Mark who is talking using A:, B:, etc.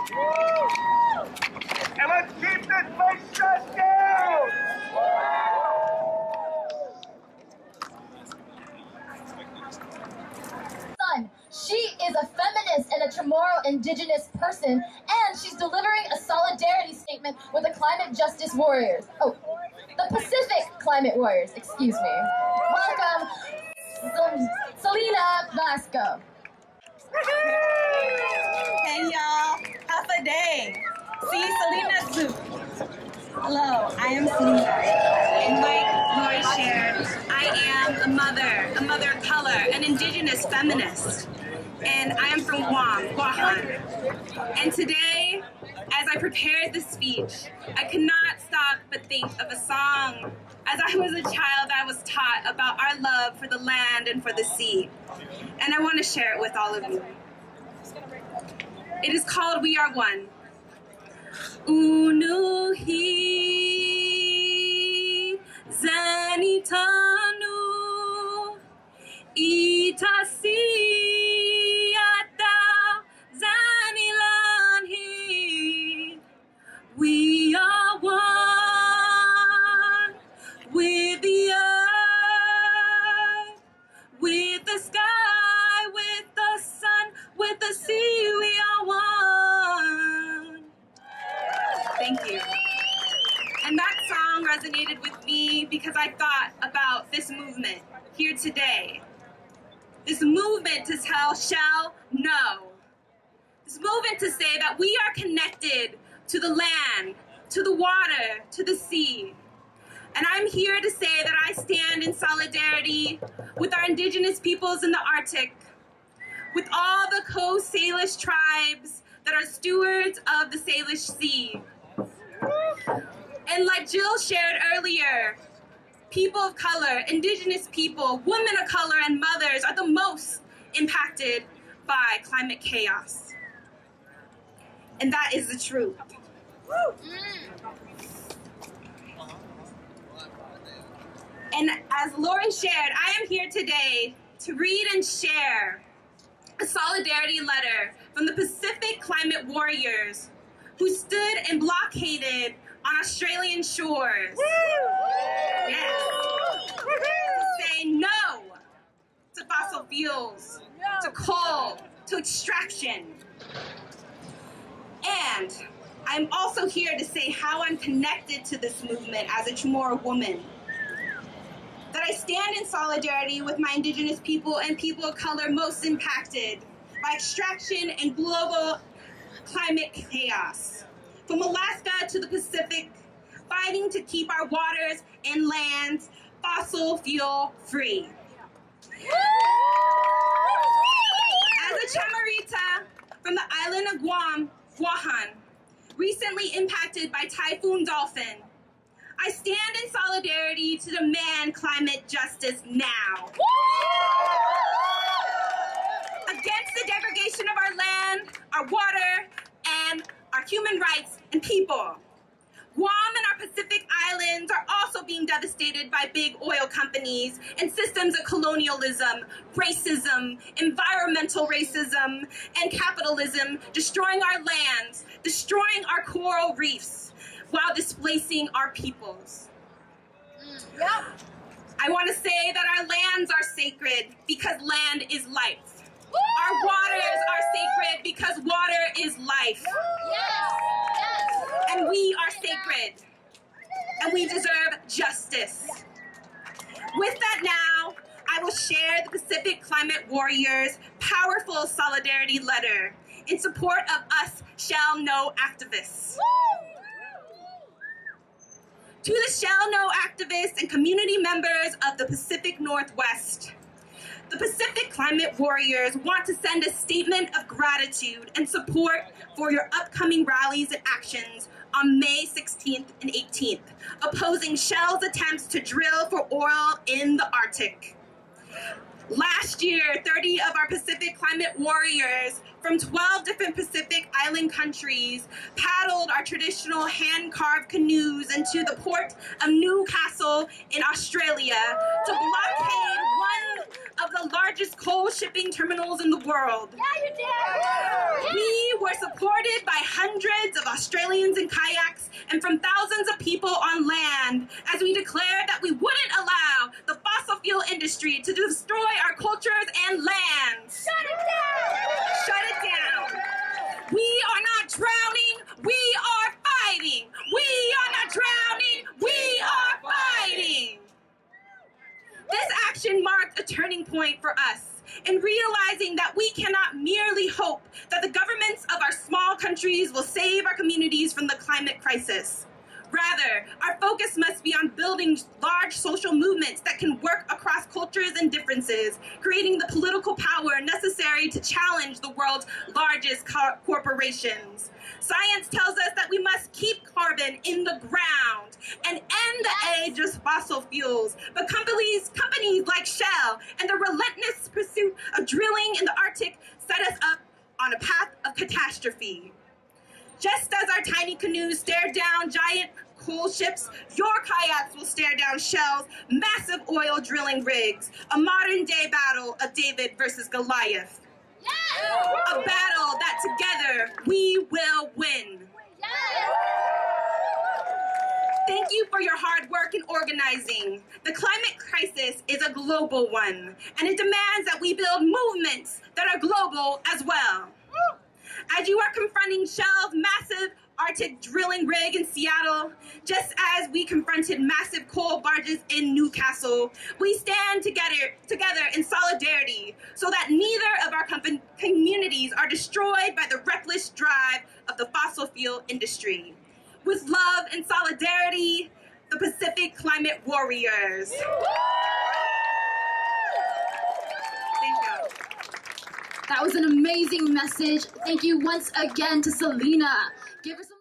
A: And let's keep this place shut down!
B: She is a feminist and a Chamorro indigenous person, and she's delivering a solidarity statement with the climate justice warriors. Oh, the Pacific climate warriors, excuse me. Welcome, Selena Vasco.
C: Hey y'all, half a day. See, Selena Soup. Hello, I am Selena. And like Lori shared, I am a mother of color, an indigenous feminist. And I am from Guam. And today, as I prepared this speech, I could not stop but think of a song. As I was a child, I was taught about our love for the land and for the sea. And I want to share it with all of you. It is called We Are One. Unuhi zanitanu itasi ata zanilanhi. We are one with the earth, with the sky, with the sun, with the sea. We are one. Thank you. And that song resonated with me because I thought about this movement here today. This movement to tell Shell no. This movement to say that we are connected to the land, to the water, to the sea. And I'm here to say that I stand in solidarity with our indigenous peoples in the Arctic, with all the Coast Salish tribes that are stewards of the Salish Sea. And like Jill shared earlier, people of color, indigenous people, women of color, and mothers are the most impacted by climate chaos. And that is the truth. And as Lori shared, I am here today to read and share a solidarity letter from the Pacific climate warriors who stood and blockaded on Australian shores. Yes. To say no to fossil fuels, to coal, to extraction. And I'm also here to say how I'm connected to this movement as a Chamorro woman. That I stand in solidarity with my indigenous people and people of color most impacted by extraction and global climate chaos. From Alaska to the Pacific, fighting to keep our waters and lands fossil fuel free. As a Chamarita from the island of Guam, recently impacted by Typhoon Dolphin, I stand in solidarity to demand climate justice now. Against the degradation of our land, our water, and our human rights and people. Guam and our Pacific Islands are also being devastated by big oil companies and systems of colonialism, racism, environmental racism, and capitalism, destroying our lands, destroying our coral reefs, while displacing our peoples. Yep. I want to say that our lands are sacred because land is life. Our waters are sacred because water is life. Yes. And we are sacred. And we deserve justice. With that now, I will share the Pacific Climate Warriors' powerful solidarity letter in support of us Shall No activists. To the Shall No activists and community members of the Pacific Northwest, the Pacific Climate Warriors want to send a statement of gratitude and support for your upcoming rallies and actions on May 16th and 18th, opposing Shell's attempts to drill for oil in the Arctic. Last year, 30 of our Pacific Climate Warriors from 12 different Pacific Island countries paddled our traditional hand-carved canoes into the port of Newcastle in Australia to blockade one of the largest coal shipping terminals in the world. Yeah, you did! We were supported by hundreds millions in kayaks and from thousands of people on land as we declared that we wouldn't allow the fossil fuel industry to destroy our cultures and lands.
B: Shut it down!
C: Shut it down. We are not drowning, we are fighting. We are not drowning, we are fighting. This action marked a turning point for us in realizing that we cannot merely hope that the governments of our small countries will save our communities from the climate crisis. Rather, our focus must be on building large social movements that can work across cultures and differences, creating the political power necessary to challenge the world's largest corporations. Science tells us that we must keep carbon in the ground and end the age of fossil fuels. But companies like Shell and the relentless pursuit of drilling in the Arctic set us up on a path of catastrophe. Just as our tiny canoes stare down giant coal ships, your kayaks will stare down Shell's massive oil drilling rigs, a modern-day battle of David versus Goliath.
B: Yes!
C: A battle that together we will win.
B: Yes!
C: Thank you for your hard work in organizing. The climate crisis is a global one, and it demands that we build movements that are global as well. As you are confronting Shell's massive Arctic drilling rig in Seattle, just as we confronted massive coal barges in Newcastle, we stand together in solidarity so that neither of our communities are destroyed by the reckless drive of the fossil fuel industry. With love and solidarity, the Pacific Climate Warriors. Thank you.
B: That was an amazing message. Thank you once again to Selena. Give her some